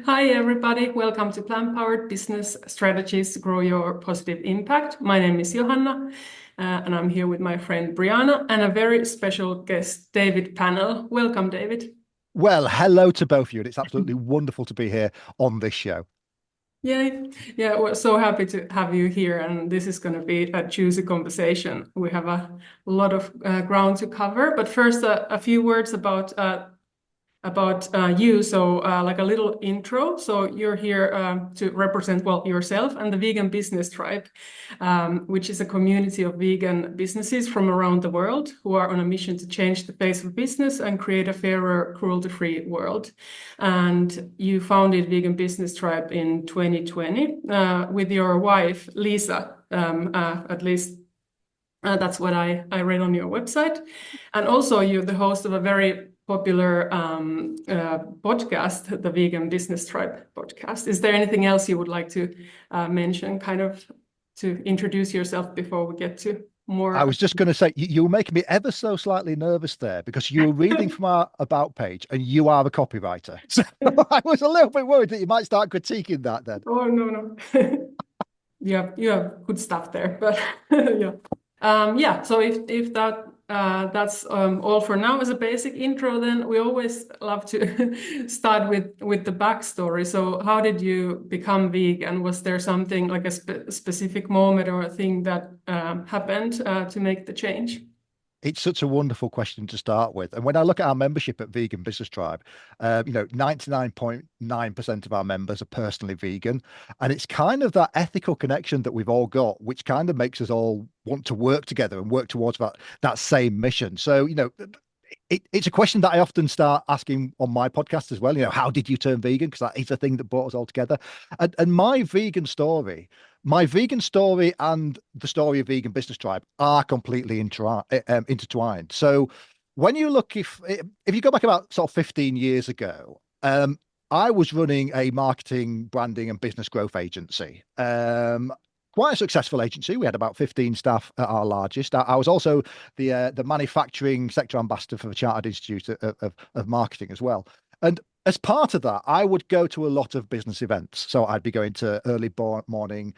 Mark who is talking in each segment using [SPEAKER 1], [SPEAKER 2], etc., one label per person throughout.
[SPEAKER 1] Hi, everybody. Welcome to Plant Powered Business Strategies to Grow Your Positive Impact. My name is Johanna, and I'm here with my friend Brieanah and a very special guest, David Pannell. Welcome, David.
[SPEAKER 2] Well, hello to both of you. And it's absolutely wonderful to be here on this show.
[SPEAKER 1] Yay. Yeah, we're so happy to have you here, and this is going to be a juicy conversation. We have a lot of ground to cover, but first, a few words about you. So, like a little intro. So, you're here to represent, well, yourself and the Vegan Business Tribe, which is a community of vegan businesses from around the world who are on a mission to change the face of business and create a fairer, cruelty-free world. And you founded Vegan Business Tribe in 2020 with your wife, Lisa, at least. That's what I read on your website. And also, you're the host of a very popular podcast, the Vegan Business Tribe podcast. Is there anything else you would like to mention, kind of to introduce yourself before we get to
[SPEAKER 2] I
[SPEAKER 1] more?
[SPEAKER 2] was just going to say, you were making me ever so slightly nervous there because you were reading from our about page and you are a copywriter. So I was a little bit worried that you might start critiquing that then.
[SPEAKER 1] Oh, no, no. You have good stuff there, but yeah. Yeah, so if that's all for now as a basic intro, then we always love to start with the backstory. So how did you become vegan? Was there something like a specific moment or a thing that happened to make the change?
[SPEAKER 2] It's such a wonderful question to start with. And when I look at our membership at Vegan Business Tribe, 99.9% of our members are personally vegan. And it's kind of that ethical connection that we've all got, which kind of makes us all want to work together and work towards that same mission. So, it's a question that I often start asking on my podcast as well. How did you turn vegan? Because that is a thing that brought us all together. And my vegan story and the story of Vegan Business Tribe are completely intertwined. So when you look, if you go back about sort of 15 years ago, I was running a marketing, branding, and business growth agency. Quite a successful agency. We had about 15 staff at our largest. I was also the manufacturing sector ambassador for the Chartered Institute of Marketing as well. And as part of that, I would go to a lot of business events. So I'd be going to early morning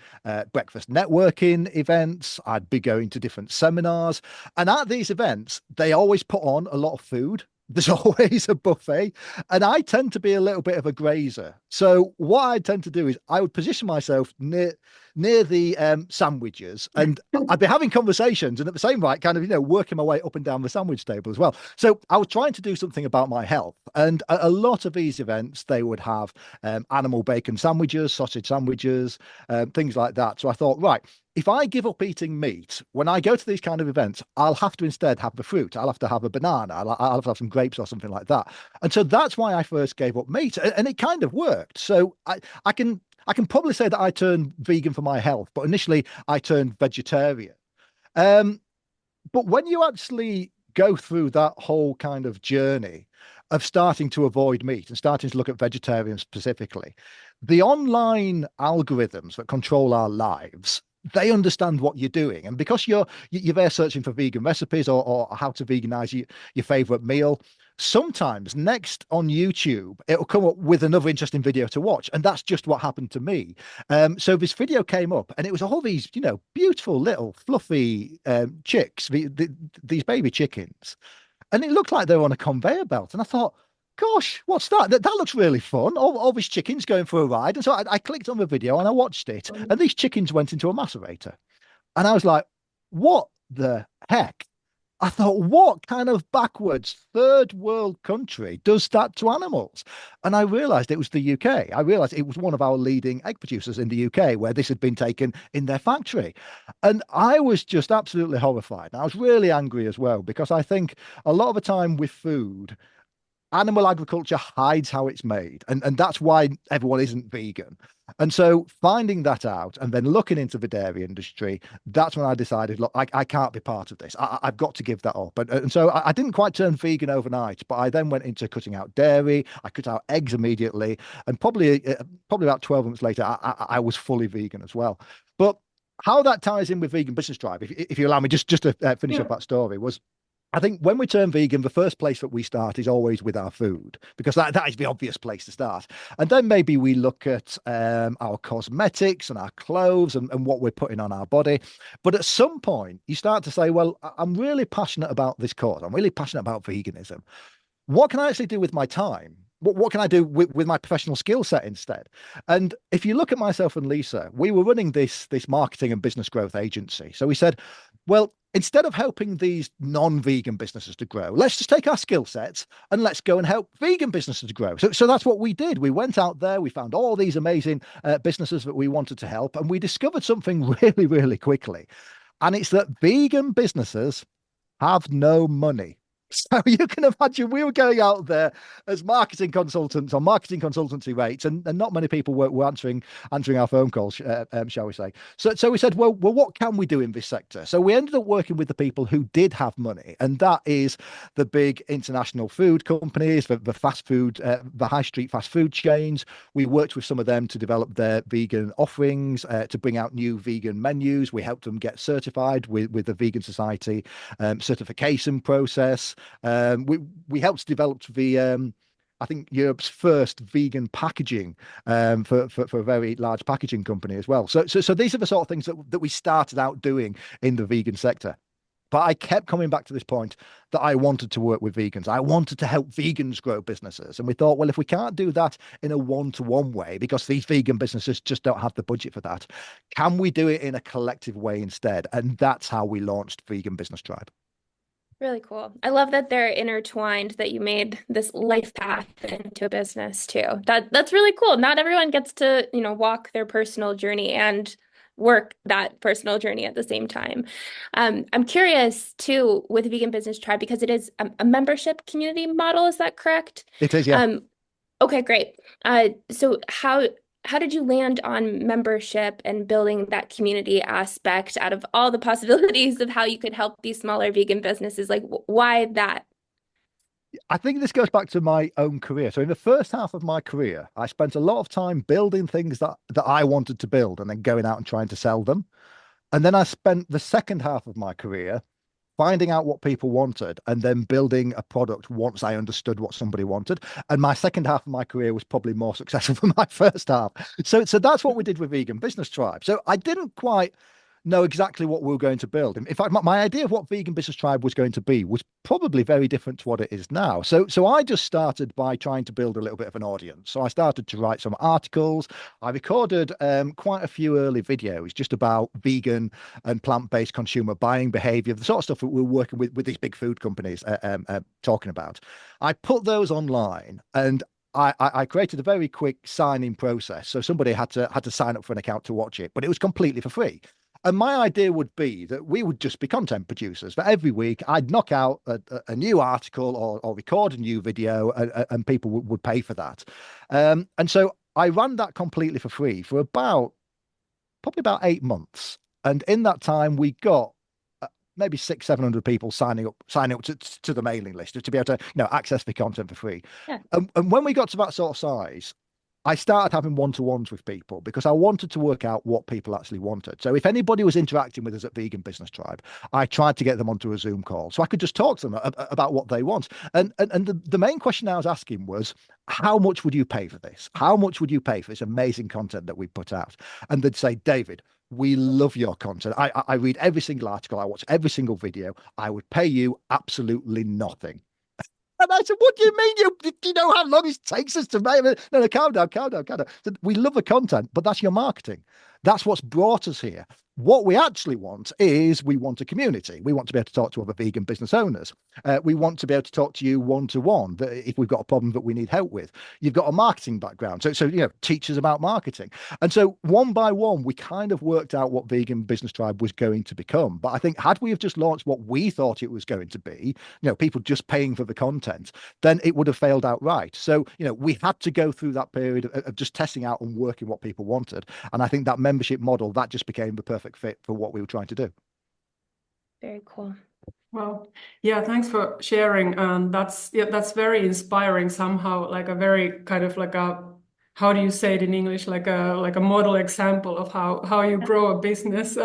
[SPEAKER 2] breakfast networking events. I'd be going to different seminars. And at these events, they always put on a lot of food. There's always a buffet. And I tend to be a little bit of a grazer. So what I tend to do is I would position myself near the sandwiches, and I'd be having conversations and at the same right, kind of, working my way up and down the sandwich table as well. So I was trying to do something about my health. And a lot of these events, they would have animal bacon sandwiches, sausage sandwiches, things like that. So I thought, right, if I give up eating meat, when I go to these kind of events, I'll have to instead have the fruit. I'll have to have a banana. I'll have to have some grapes or something like that. And so that's why I first gave up meat. And it kind of worked. So I can probably say that I turned vegan for my health, but initially I turned vegetarian. Um, but when you actually go through that whole kind of journey of starting to avoid meat and starting to look at vegetarian specifically, the online algorithms that control our lives, they understand what you're doing. And because you're there searching for vegan recipes or how to veganize your favorite meal, sometimes next on YouTube, it'll come up with another interesting video to watch. And that's just what happened to me. So this video came up and it was all these, beautiful little fluffy chicks, these baby chickens. And it looked like they were on a conveyor belt. And I thought, gosh, what's that? That looks really fun. All these chickens going for a ride. And so I clicked on the video and I watched it. And these chickens went into a macerator. And I was like, what the heck? I thought, what kind of backwards third world country does that to animals? And I realized it was the UK. I realized it was one of our leading egg producers in the UK where this had been taken in their factory. And I was just absolutely horrified. And I was really angry as well, because I think a lot of the time with food, animal agriculture hides how it's made. And that's why everyone isn't vegan. And so finding that out and then looking into the dairy industry, that's when I decided, look, I can't be part of this. I've got to give that up. And so I didn't quite turn vegan overnight, but I then went into cutting out dairy. I cut out eggs immediately. And probably about 12 months later, I was fully vegan as well. But how that ties in with Vegan Business Tribe, if you allow me just to finish
[SPEAKER 1] Yeah.
[SPEAKER 2] up that story, was I think when we turn vegan, the first place that we start is always with our food, because that is the obvious place to start. And then maybe we look at our cosmetics and our clothes and what we're putting on our body. But at some point, you start to say, well, I'm really passionate about this cause. I'm really passionate about veganism. What can I actually do with my time? What can I do with my professional skill set instead? And if you look at myself and Lisa, we were running this marketing and business growth agency. So we said, well, instead of helping these non-vegan businesses to grow, let's just take our skill sets and let's go and help vegan businesses to grow. So that's what we did. We went out there, we found all these amazing businesses that we wanted to help, and we discovered something really, really quickly. And it's that vegan businesses have no money. So you can imagine we were going out there as marketing consultants on marketing consultancy rates, and not many people were answering our phone calls, shall we say. So we said, well, what can we do in this sector? So we ended up working with the people who did have money, and that is the big international food companies, the fast food, the high street fast food chains. We worked with some of them to develop their vegan offerings, to bring out new vegan menus. We helped them get certified with the Vegan Society certification process. We helped develop I think Europe's first vegan packaging for a very large packaging company as well. So these are the sort of things that we started out doing in the vegan sector. But I kept coming back to this point that I wanted to work with vegans. I wanted to help vegans grow businesses. And we thought, well, if we can't do that in a one-to-one way, because these vegan businesses just don't have the budget for that, can we do it in a collective way instead? And that's how we launched Vegan Business Tribe.
[SPEAKER 3] Really cool. I love that they're intertwined, that you made this life path into a business too. That's really cool. Not everyone gets to, walk their personal journey and work that personal journey at the same time. I'm curious too with Vegan Business Tribe because it is a membership community model. Is that correct?
[SPEAKER 2] It is, yeah.
[SPEAKER 3] Okay, great. So how did you land on membership and building that community aspect out of all the possibilities of how you could help these smaller vegan businesses? Like, why that?
[SPEAKER 2] I think this goes back to my own career. So in the first half of my career, I spent a lot of time building things that I wanted to build and then going out and trying to sell them. And then I spent the second half of my career finding out what people wanted and then building a product once I understood what somebody wanted. And my second half of my career was probably more successful than my first half. So that's what we did with Vegan Business Tribe. So I didn't quite know exactly what we were going to build. In fact, my idea of what Vegan Business Tribe was going to be was probably very different to what it is now. So I just started by trying to build a little bit of an audience. So I started to write some articles. I recorded quite a few early videos just about vegan and plant-based consumer buying behavior, the sort of stuff that we're working with these big food companies talking about. I put those online, and I created a very quick sign-in process. So somebody had to sign up for an account to watch it, but it was completely for free. And my idea would be that we would just be content producers. That every week I'd knock out a new article or record a new video, and people would pay for that. And so I ran that completely for free for probably about 8 months. And in that time, we got maybe 600-700 people signing up to the mailing list to be able to access the content for free.
[SPEAKER 3] Yeah.
[SPEAKER 2] And when we got to that sort of size, I started having one-to-ones with people because I wanted to work out what people actually wanted. So if anybody was interacting with us at Vegan Business Tribe, I tried to get them onto a Zoom call so I could just talk to them about what they want. And the main question I was asking was, how much would you pay for this? How much would you pay for this amazing content that we put out? And they'd say, David, we love your content. I read every single article. I watch every single video. I would pay you absolutely nothing. And I said, what do you mean? Do you know how long it takes us to make it? No, calm down. So we love the content, but that's your marketing. That's what's brought us here. What we actually want is we want a community. We want to be able to talk to other vegan business owners. We want to be able to talk to you one-to-one if we've got a problem that we need help with. You've got a marketing background. So teach us about marketing. And so one by one, we kind of worked out what Vegan Business Tribe was going to become. But I think had we have just launched what we thought it was going to be, people just paying for the content, then it would have failed outright. So, we had to go through that period of just testing out and working what people wanted. And I think that membership model, that just became the perfect fit for what we were trying to do.
[SPEAKER 3] Very cool.
[SPEAKER 1] Well, yeah, thanks for sharing. That's very inspiring somehow, like a very kind of like a how do you say it in English, like a model example of how you grow a business.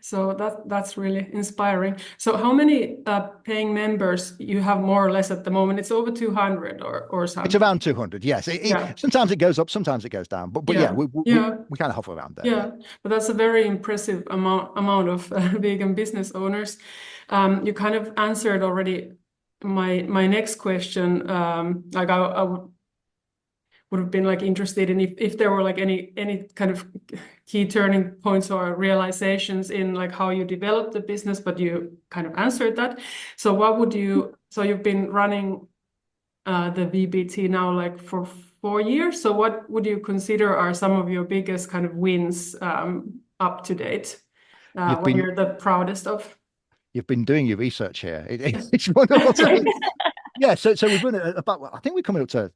[SPEAKER 1] So that's really inspiring. So how many paying members you have more or less at the moment? It's over 200 or
[SPEAKER 2] It's
[SPEAKER 1] something.
[SPEAKER 2] around 200. Yes.
[SPEAKER 1] Yeah.
[SPEAKER 2] Sometimes it goes up, sometimes it goes down. But yeah,
[SPEAKER 1] Yeah. Yeah.
[SPEAKER 2] we kind of hover around there.
[SPEAKER 1] Yeah, but that's a very impressive amount of vegan business owners. You kind of answered already my next question. Like I would have been like interested in if there were like any kind of key turning points or realizations in like how you developed the business, but you kind of answered that. So what would you? So you've been running the VBT now like for 4 years. So what would you consider are some of your biggest kind of wins up to date?
[SPEAKER 2] You've
[SPEAKER 1] What
[SPEAKER 2] been
[SPEAKER 1] you're the proudest of?
[SPEAKER 2] you've been doing your research here. It's wonderful. Yeah, so we've run it about, I think we're coming up to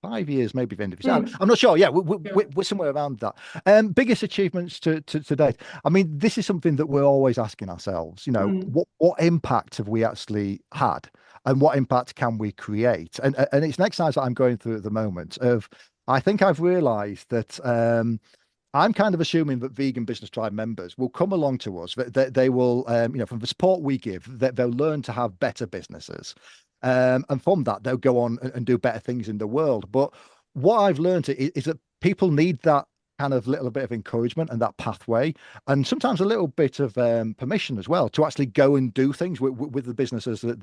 [SPEAKER 2] 5 years, maybe the end of his time.
[SPEAKER 1] Mm,
[SPEAKER 2] I'm not sure. Yeah,
[SPEAKER 1] yeah.
[SPEAKER 2] we're somewhere around that. Biggest achievements to date. I mean, this is something that we're always asking ourselves.
[SPEAKER 1] Mm,
[SPEAKER 2] What impact have we actually had, and what impact can we create? And it's an exercise that I'm going through at the moment. I think I've realised that. I'm kind of assuming that Vegan Business Tribe members will come along to us. They will, from the support we give, that they'll learn to have better businesses. And from that, they'll go on and do better things in the world. But what I've learned is that people need that kind of little bit of encouragement and that pathway, and sometimes a little bit of permission as well to actually go and do things with the businesses that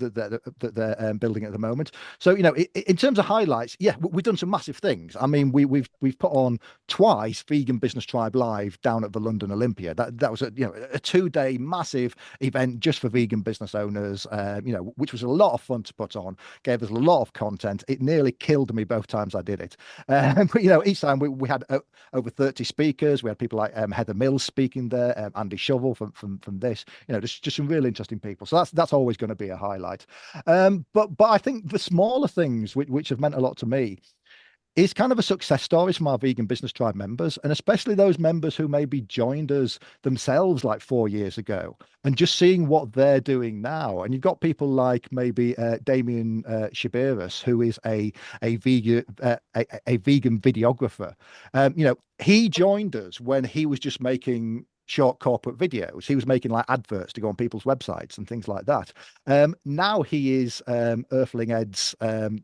[SPEAKER 2] they're building at the moment. So, in terms of highlights, yeah, we've done some massive things. I mean, we've put on twice Vegan Business Tribe Live down at the London Olympia. That was a 2-day massive event just for vegan business owners. Which was a lot of fun to put on. Gave us a lot of content. It nearly killed me both times I did it. But each time we had over 30 speakers. We had people like Heather Mills speaking there, Andy Shovel from this. Just some really interesting people. So that's always going to be a highlight. But I think the smaller things which have meant a lot to me is kind of a success stories from our Vegan Business Tribe members, and especially those members who maybe joined us themselves like 4 years ago, and just seeing what they're doing now. And you've got people like maybe Damien Shabiris, who is a vegan a vegan videographer. He joined us when he was just making short corporate videos. He was making like adverts to go on people's websites and things like that. Now he is Earthling Ed's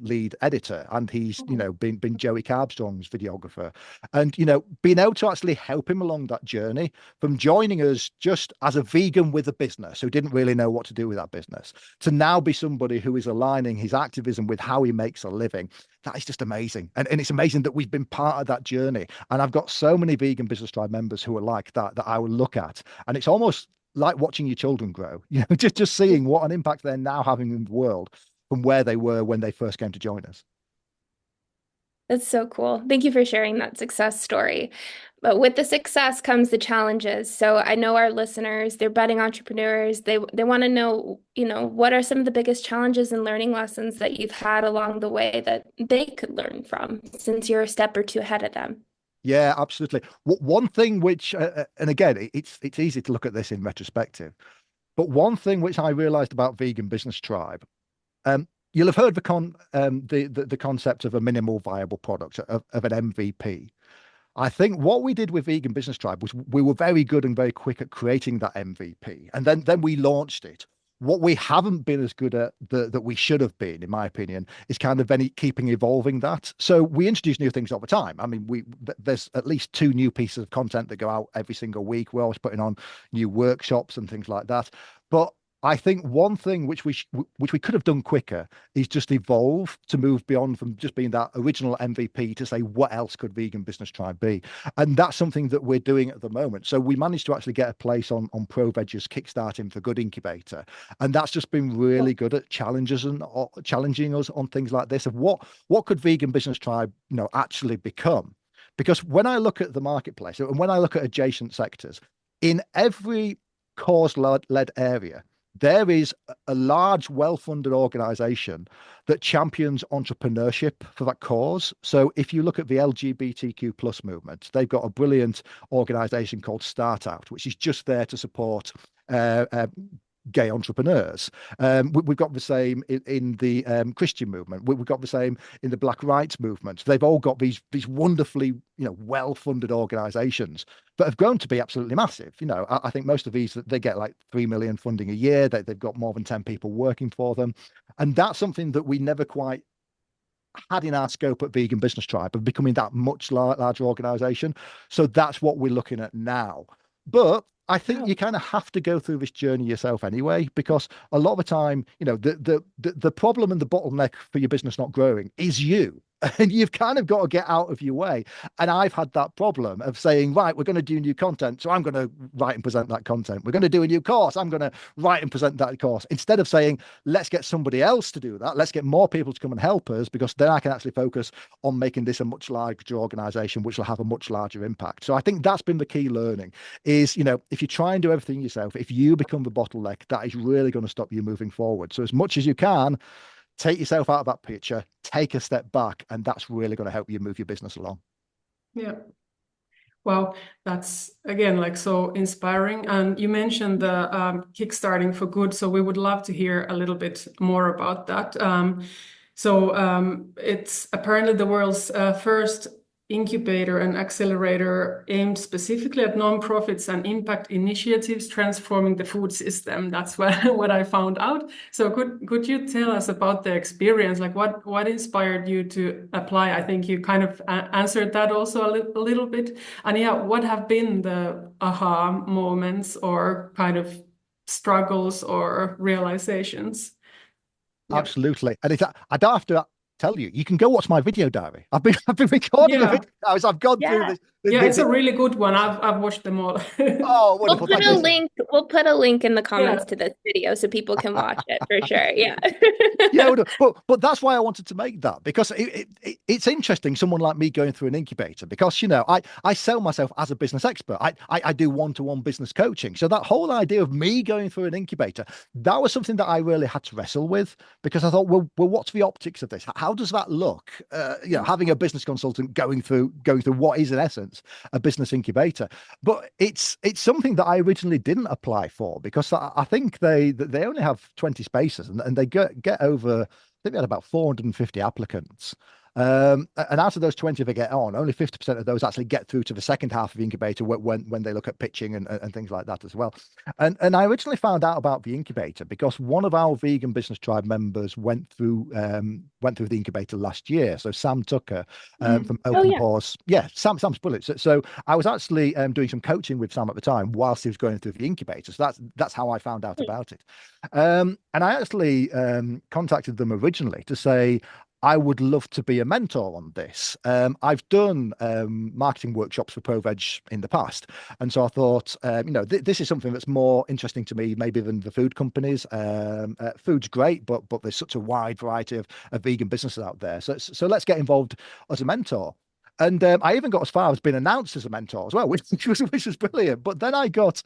[SPEAKER 2] lead editor, and he's been Joey Carbstrong's videographer, and being able to actually help him along that journey from joining us just as a vegan with a business who didn't really know what to do with that business to now be somebody who is aligning his activism with how he makes a living. That is just amazing. And it's amazing that we've been part of that journey. And I've got so many Vegan Business Tribe members who are like that I will look at. And it's almost like watching your children grow, just seeing what an impact they're now having in the world from where they were when they first came to join us.
[SPEAKER 3] That's so cool. Thank you for sharing that success story. But with the success comes the challenges. So I know our listeners, they're budding entrepreneurs. They want to know, what are some of the biggest challenges and learning lessons that you've had along the way that they could learn from, since you're a step or two ahead of them?
[SPEAKER 2] Yeah, absolutely. One thing which, and again, it's easy to look at this in retrospective, but one thing which I realized about Vegan Business Tribe, you'll have heard the concept of a minimal viable product, of an MVP. I think what we did with Vegan Business Tribe was we were very good and very quick at creating that MVP, and then we launched it. What we haven't been as good at that we should have been, in my opinion, is kind of keeping evolving that. So we introduce new things all the time. I mean, there's at least 2 new pieces of content that go out every single week. We're always putting on new workshops and things like that. But I think one thing which we could have done quicker is just evolve to move beyond from just being that original MVP to say, what else could Vegan Business Tribe be? And that's something that we're doing at the moment. So we managed to actually get a place on ProVeg's Kickstarting for Good Incubator, and that's just been really good at challenging us on things like this of what could Vegan Business Tribe actually become. Because when I look at the marketplace and when I look at adjacent sectors, in every cause-led area, there is a large, well-funded organization that champions entrepreneurship for that cause. So if you look at the LGBTQ plus movement, they've got a brilliant organization called Start Out, which is just there to support gay entrepreneurs. We've got the same in the Christian movement. We've got the same in the Black rights movement. They've all got these wonderfully, well-funded organizations that have grown to be absolutely massive. I think most of these, they get like 3 million funding a year. They've got more than 10 people working for them. And that's something that we never quite had in our scope at Vegan Business Tribe, of becoming that much larger organization. So that's what we're looking at now. But I think you kind of have to go through this journey yourself anyway, because a lot of the time, the problem and the bottleneck for your business not growing is you. And you've kind of got to get out of your way. And I've had that problem of saying, right, we're going to do new content, so I'm going to write and present that content. We're going to do a new course, I'm going to write and present that course. Instead of saying, let's get somebody else to do that, let's get more people to come and help us, because then I can actually focus on making this a much larger organization, which will have a much larger impact. So I think that's been the key learning is, if you try and do everything yourself, if you become the bottleneck, that is really going to stop you moving forward. So as much as you can, take yourself out of that picture, take a step back, and that's really going to help you move your business along.
[SPEAKER 1] Yeah. Well, that's again like so inspiring. And you mentioned the Kickstarting for Good, so we would love to hear a little bit more about that. It's apparently the world's first incubator and accelerator aimed specifically at nonprofits and impact initiatives transforming the food system. That's what I found out. So could you tell us about the experience? Like what inspired you to apply? I think you kind of answered that also a little bit. And yeah, what have been the aha moments or kind of struggles or realizations?
[SPEAKER 2] Absolutely. And I don't have to tell you, you can go watch my video diary. I've been recording the videos. I've gone through this.
[SPEAKER 1] It's a really good one. I've watched them all.
[SPEAKER 2] Oh, wonderful.
[SPEAKER 3] We'll put a link in the comments to this video so people can watch it for sure. Yeah.
[SPEAKER 2] But that's why I wanted to make that, because it's interesting, someone like me going through an incubator, because I sell myself as a business expert. I do one-to-one business coaching. So that whole idea of me going through an incubator, that was something that I really had to wrestle with, because I thought, well, what's the optics of this? How does that look? Having a business consultant going through what is in essence a business incubator. But it's something that I originally didn't apply for, because I think they only have 20 spaces, and they get over, I think they had about 450 applicants. And out of those 20 they get on, only 50% of those actually get through to the second half of the incubator when they look at pitching and things like that as well. And I originally found out about the incubator because one of our Vegan Business Tribe members went through the incubator last year. So Sam Tucker from Open Pause. Yeah, Sam's brilliant. So I was actually doing some coaching with Sam at the time whilst he was going through the incubator. So that's how I found out about it. And I actually contacted them originally to say, I would love to be a mentor on this. I've done marketing workshops for ProVeg in the past. And so I thought, this is something that's more interesting to me maybe than the food companies. Food's great, but there's such a wide variety of vegan businesses out there. So let's get involved as a mentor. And I even got as far as being announced as a mentor as well, which was brilliant. But then I got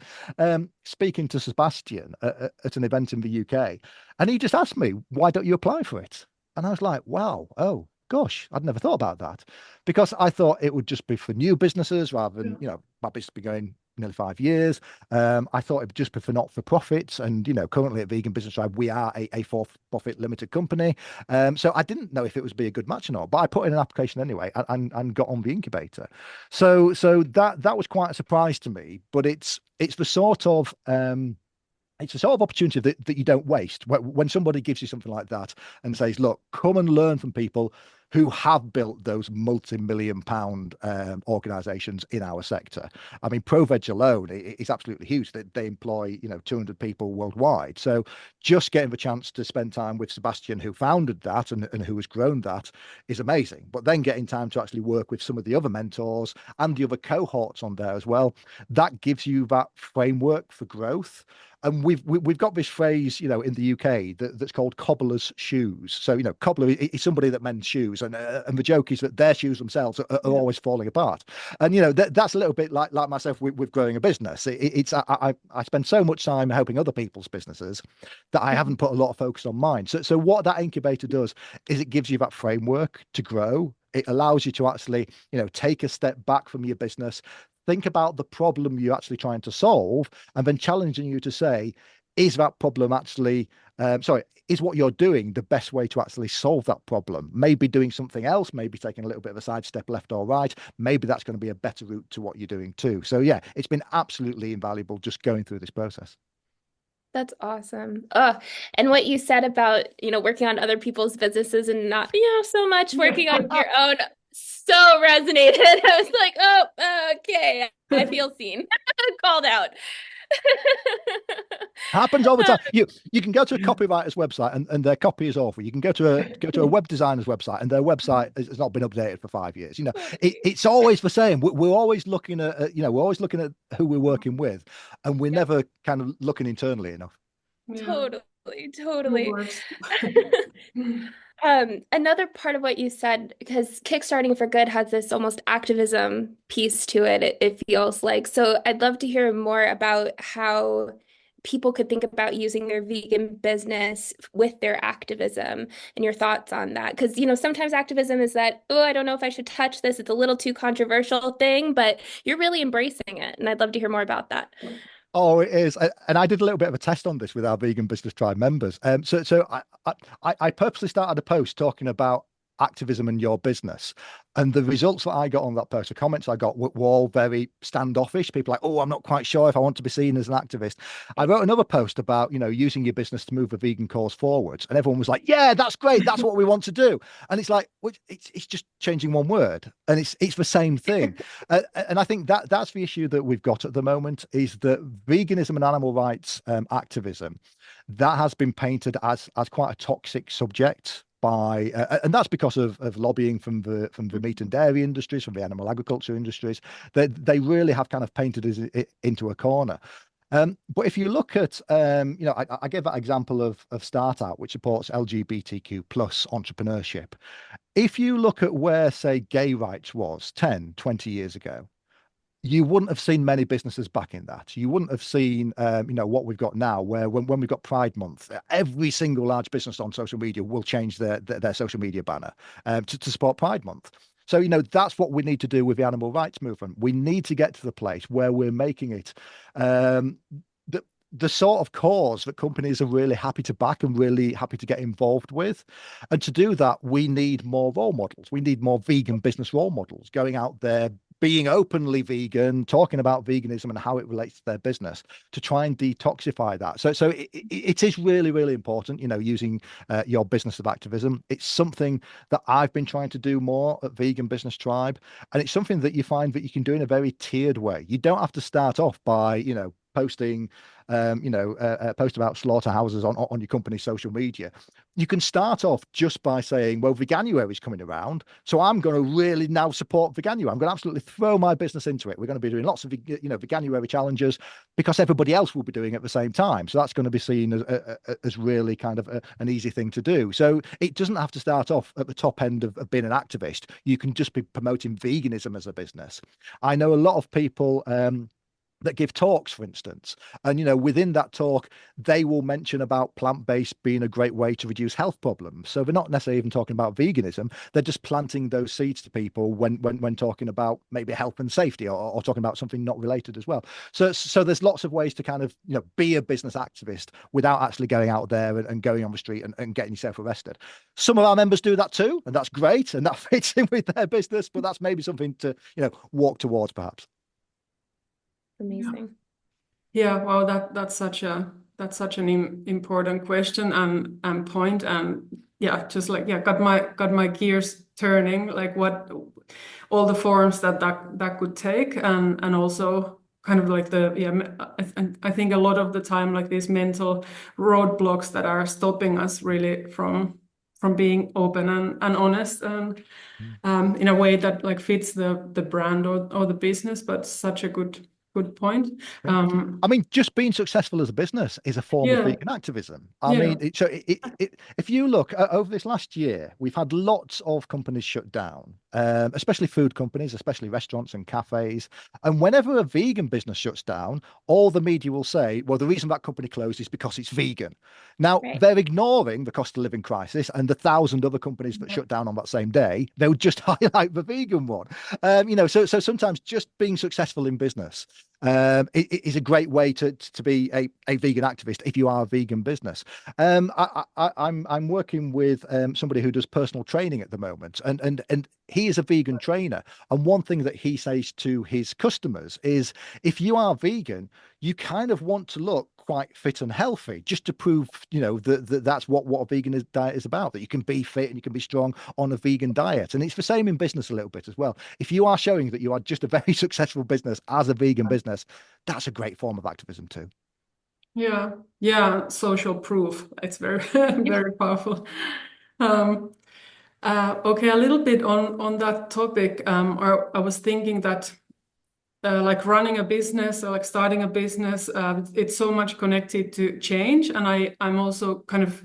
[SPEAKER 2] speaking to Sebastian at an event in the UK, and he just asked me, why don't you apply for it? And I was like, wow, oh, gosh, I'd never thought about that, because I thought it would just be for new businesses rather than, my business has been going nearly 5 years. I thought it would just be for not-for-profits. And, currently at Vegan Business Tribe, we are a for-profit limited company. So I didn't know if it was be a good match or not, but I put in an application anyway and got on the incubator. So that was quite a surprise to me, but it's the sort of opportunity that you don't waste when somebody gives you something like that and says, look, come and learn from people who have built those multi-million-pound organizations in our sector. I mean, ProVeg alone is absolutely huge. They employ 200 people worldwide. So just getting the chance to spend time with Sebastian, who founded that and who has grown that, is amazing. But then getting time to actually work with some of the other mentors and the other cohorts on there as well, that gives you that framework for growth. And we've got this phrase, in the UK that's called cobbler's shoes. So, cobbler is somebody that mends shoes, and the joke is that their shoes themselves are always falling apart. And that's a little bit like myself with growing a business. I spend so much time helping other people's businesses that I haven't put a lot of focus on mine. So what that incubator does is it gives you that framework to grow. It allows you to actually, take a step back from your business, think about the problem you're actually trying to solve, and then challenging you to say, is that problem actually, is what you're doing the best way to actually solve that problem? Maybe doing something else, maybe taking a little bit of a sidestep left or right. Maybe that's going to be a better route to what you're doing too. So yeah, it's been absolutely invaluable just going through this process.
[SPEAKER 3] That's awesome. And what you said about, working on other people's businesses and not, so much working on your own so resonated. I was like, oh, okay. I feel seen, called out.
[SPEAKER 2] Happens all the time. You can go to a copywriter's website and their copy is awful. You can go to a web designer's website and their website has not been updated for 5 years. It's always the same. We're always looking at we're always looking at who we're working with, and we're never kind of looking internally enough.
[SPEAKER 3] Totally. Another part of what you said, because Kickstarting for Good has this almost activism piece to it, it feels like. So I'd love to hear more about how people could think about using their vegan business with their activism and your thoughts on that. Because, sometimes activism is that, oh, I don't know if I should touch this. It's a little too controversial thing, but you're really embracing it. And I'd love to hear more about that.
[SPEAKER 2] Oh, it is, and I did a little bit of a test on this with our Vegan Business Tribe members. So I purposely started a post talking about activism and your business, and the results that I got on that post, the comments I got were all very standoffish. People like, oh, I'm not quite sure if I want to be seen as an activist. I wrote another post about using your business to move the vegan cause forwards, and everyone was like, yeah, that's great, that's what we want to do. And it's like, it's just changing one word, and it's the same thing. And I think that's the issue that we've got at the moment, is that veganism and animal rights activism, that has been painted as quite a toxic subject by, and that's because of lobbying from the meat and dairy industries, from the animal agriculture industries. They really have kind of painted it into a corner. But if you look at, I gave that example of StartOut, which supports LGBTQ plus entrepreneurship. If you look at where, say, gay rights was 10, 20 years ago, you wouldn't have seen many businesses backing that. You wouldn't have seen, what we've got now, where when we've got Pride Month, every single large business on social media will change their social media banner to support Pride Month. So, that's what we need to do with the animal rights movement. We need to get to the place where we're making it the sort of cause that companies are really happy to back and really happy to get involved with. And to do that, we need more role models. We need more vegan business role models going out there, being openly vegan, talking about veganism and how it relates to their business, to try and detoxify that. So it is really, really important, using your business of activism. It's something that I've been trying to do more at Vegan Business Tribe. And it's something that you find that you can do in a very tiered way. You don't have to start off by, posting, post about slaughterhouses on your company's social media. You can start off just by saying, well, Veganuary is coming around, so I'm going to really now support Veganuary. I'm going to absolutely throw my business into it. We're going to be doing lots of, Veganuary challenges because everybody else will be doing it at the same time. So that's going to be seen as really kind of an easy thing to do. So it doesn't have to start off at the top end of being an activist. You can just be promoting veganism as a business. I know a lot of people that give talks, for instance, and within that talk they will mention about plant-based being a great way to reduce health problems. So they're not necessarily even talking about veganism, they're just planting those seeds to people when talking about maybe health and safety, or talking about something not related as well. So there's lots of ways to kind of be a business activist without actually going out there and going on the street and getting yourself arrested. Some of our members do that too, and that's great, and that fits in with their business, but that's maybe something to walk towards perhaps.
[SPEAKER 3] Amazing.
[SPEAKER 1] Yeah, well, that's such an important question and point, and yeah, just like got my gears turning, like what all the forms that could take, and also kind of like I think a lot of the time, like these mental roadblocks that are stopping us really from being open and honest, and in a way that like fits the brand or the business. But such a good point.
[SPEAKER 2] I mean, just being successful as a business is a form of vegan activism. I mean, if you look over this last year, we've had lots of companies shut down, especially food companies, especially restaurants and cafes. And whenever a vegan business shuts down, all the media will say, well, the reason that company closed is because it's vegan. Now, they're ignoring the cost of living crisis and the 1,000 other companies that shut down on that same day. They'll just highlight the vegan one. So sometimes just being successful in business it is a great way to be a vegan activist if you are a vegan business. I'm working with somebody who does personal training at the moment, and he is a vegan trainer. And one thing that he says to his customers is, if you are vegan, you kind of want to look quite fit and healthy, just to prove, that's what a vegan diet is about, that you can be fit and you can be strong on a vegan diet. And it's the same in business a little bit as well. If you are showing that you are just a very successful business as a vegan business, that's a great form of activism too.
[SPEAKER 1] Yeah, social proof. It's very very powerful. Um, okay, a little bit on that topic. I was thinking that like running a business or like starting a business, it's so much connected to change, and I'm also kind of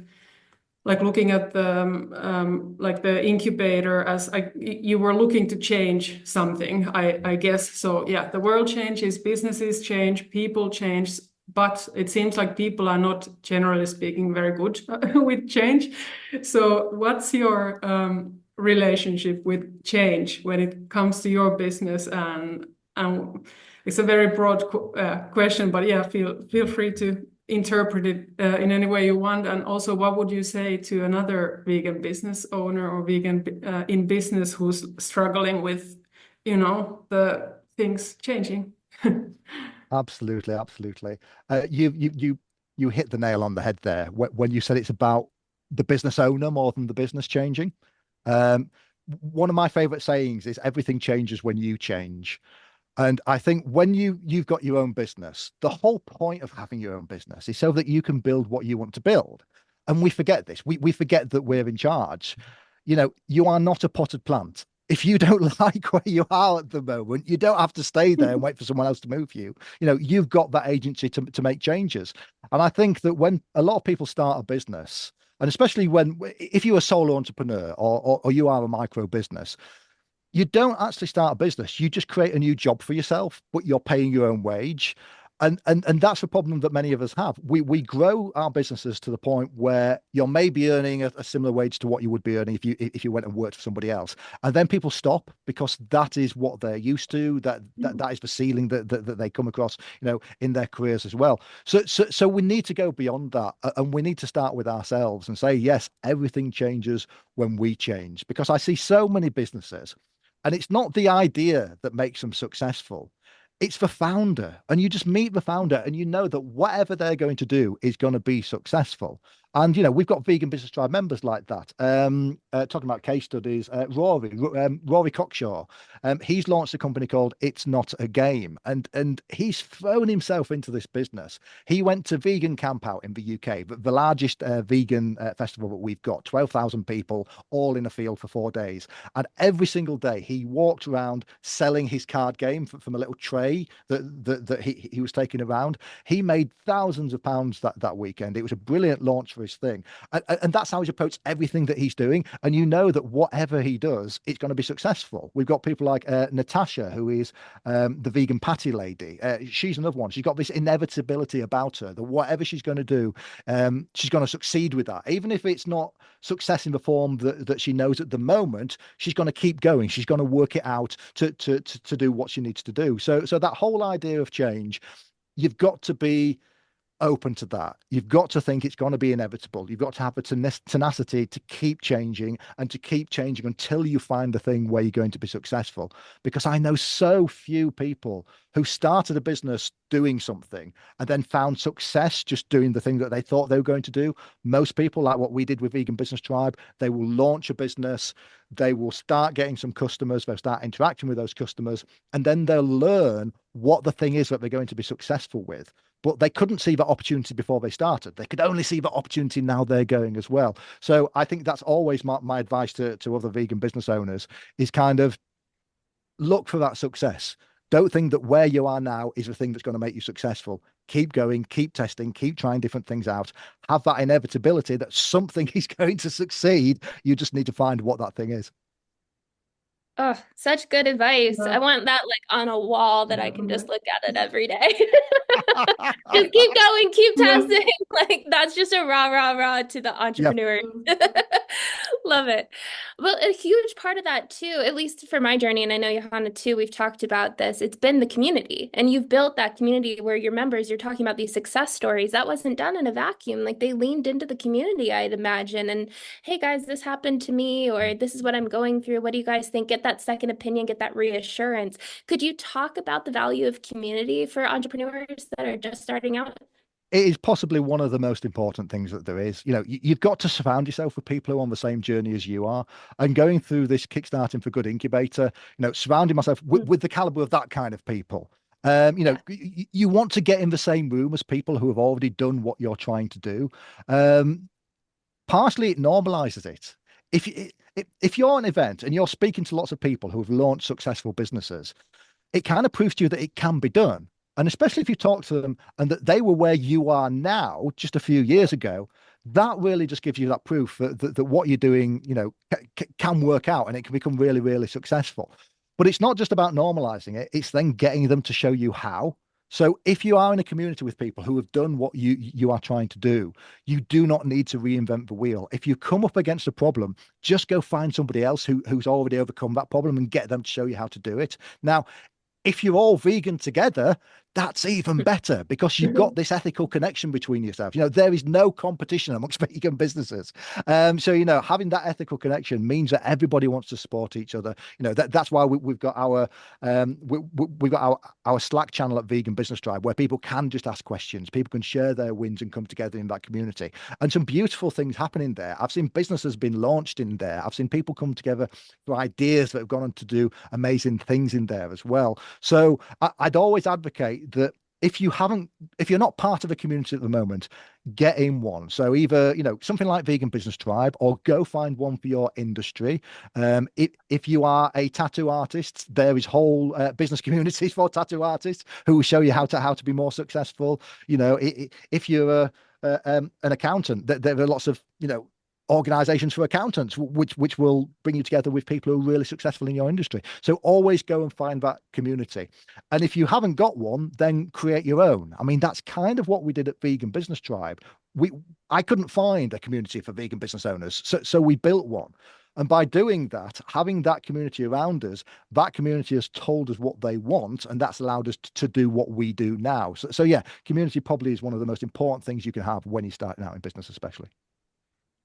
[SPEAKER 1] like looking at the like the incubator as you were looking to change something, I guess. So yeah, the world changes, businesses change, people change, but it seems like people are not, generally speaking, very good with change. So what's your relationship with change when it comes to your business? And it's a very broad question, but yeah, feel free to interpret it in any way you want. And also, what would you say to another vegan business owner or vegan in business who's struggling with, the things changing?
[SPEAKER 2] Absolutely, absolutely. You hit the nail on the head there when you said it's about the business owner more than the business changing. Um, One of my favorite sayings is everything changes when you change. And I think when you've got your own business, the whole point of having your own business is so that you can build what you want to build. And we forget this. We forget that we're in charge. You are not a potted plant. If you don't like where you are at the moment, you don't have to stay there and wait for someone else to move you. You've got that agency to make changes. And I think that when a lot of people start a business, and especially if you're a solo entrepreneur or you are a micro business, you don't actually start a business. You just create a new job for yourself, but you're paying your own wage. And that's a problem that many of us have. We grow our businesses to the point where you're maybe earning a similar wage to what you would be earning if you went and worked for somebody else. And then people stop because that is what they're used to. That is the ceiling that they come across, in their careers as well. So we need to go beyond that, and we need to start with ourselves and say, yes, everything changes when we change. Because I see so many businesses, and it's not the idea that makes them successful. It's the founder. And you just meet the founder and you know that whatever they're going to do is going to be successful. And, we've got Vegan Business Tribe members like that. Talking about case studies, Rory Cockshaw, he's launched a company called It's Not a Game. And he's thrown himself into this business. He went to Vegan Camp Out in the UK, the largest vegan festival that we've got, 12,000 people all in a field for 4 days. And every single day he walked around selling his card game from a little tray that he was taking around. He made thousands of pounds that weekend. It was a brilliant launch for his thing. And that's how he's approached everything that he's doing. And you know that whatever he does, it's going to be successful. We've got people like Natasha, who is the vegan patty lady. She's another one. She's got this inevitability about her that whatever she's going to do, she's going to succeed with that. Even if it's not success in the form that she knows at the moment, she's going to keep going. She's going to work it out to do what she needs to do. So that whole idea of change, you've got to be open to that. You've got to think it's going to be inevitable. You've got to have the tenacity to keep changing and to keep changing until you find the thing where you're going to be successful. Because I know so few people who started a business doing something and then found success just doing the thing that they thought they were going to do. Most people, like what we did with Vegan Business Tribe, they will launch a business, they will start getting some customers, they'll start interacting with those customers, and then they'll learn what the thing is that they're going to be successful with. But they couldn't see that opportunity before they started. They could only see that opportunity now they're going as well. So I think that's always my advice to other vegan business owners is kind of look for that success. Don't think that where you are now is the thing that's going to make you successful. Keep going, keep testing, keep trying different things out. Have that inevitability that something is going to succeed. You just need to find what that thing is.
[SPEAKER 3] Oh, such good advice. I want that like on a wall that I can just look at it every day. Just keep going, keep testing. Like that's just a rah, rah, rah to the entrepreneur.
[SPEAKER 1] Yeah.
[SPEAKER 3] Love it. Well, a huge part of that too, at least for my journey, and I know Johanna too, we've talked about this, it's been the community. And you've built that community where your members, you're talking about these success stories. That wasn't done in a vacuum. Like they leaned into the community, I'd imagine. And hey guys, this happened to me, or this is what I'm going through. What do you guys think? Get that second opinion, get that reassurance. Could you talk about the value of community for entrepreneurs that are just starting out?
[SPEAKER 2] It is possibly one of the most important things that there is. You've got to surround yourself with people who are on the same journey as you are. And going through this Kickstarting for Good incubator, surrounding myself with the caliber of that kind of people. You want to get in the same room as people who have already done what you're trying to do. Partially, it normalizes it. If you're an event and you're speaking to lots of people who have launched successful businesses, it kind of proves to you that it can be done. And especially if you talk to them and that they were where you are now, just a few years ago, that really just gives you that proof that what you're doing, can work out and it can become really, really successful. But it's not just about normalizing it. It's then getting them to show you how. So if you are in a community with people who have done what you are trying to do, you do not need to reinvent the wheel. If you come up against a problem, just go find somebody else who's already overcome that problem and get them to show you how to do it. Now, if you're all vegan together, that's even better because you've got this ethical connection between yourselves. There is no competition amongst vegan businesses. So, having that ethical connection means that everybody wants to support each other. That's why we've got we've got our Slack channel at Vegan Business Tribe where people can just ask questions. People can share their wins and come together in that community. And some beautiful things happening there. I've seen businesses being launched in there. I've seen people come together for ideas that have gone on to do amazing things in there as well. So I'd always advocate that if you're not part of a community at the moment, get in one. So either, something like Vegan Business Tribe or go find one for your industry. If you are a tattoo artist, there is whole business communities for tattoo artists who will show you how to be more successful. If you're an accountant, there are lots of, organizations for accountants, which will bring you together with people who are really successful in your industry. So always go and find that community. And if you haven't got one, then create your own. I mean, that's kind of what we did at Vegan Business Tribe. I couldn't find a community for vegan business owners, so we built one. And by doing that, having that community around us, that community has told us what they want, and that's allowed us to do what we do now. So yeah, community probably is one of the most important things you can have when you're starting out in business, especially.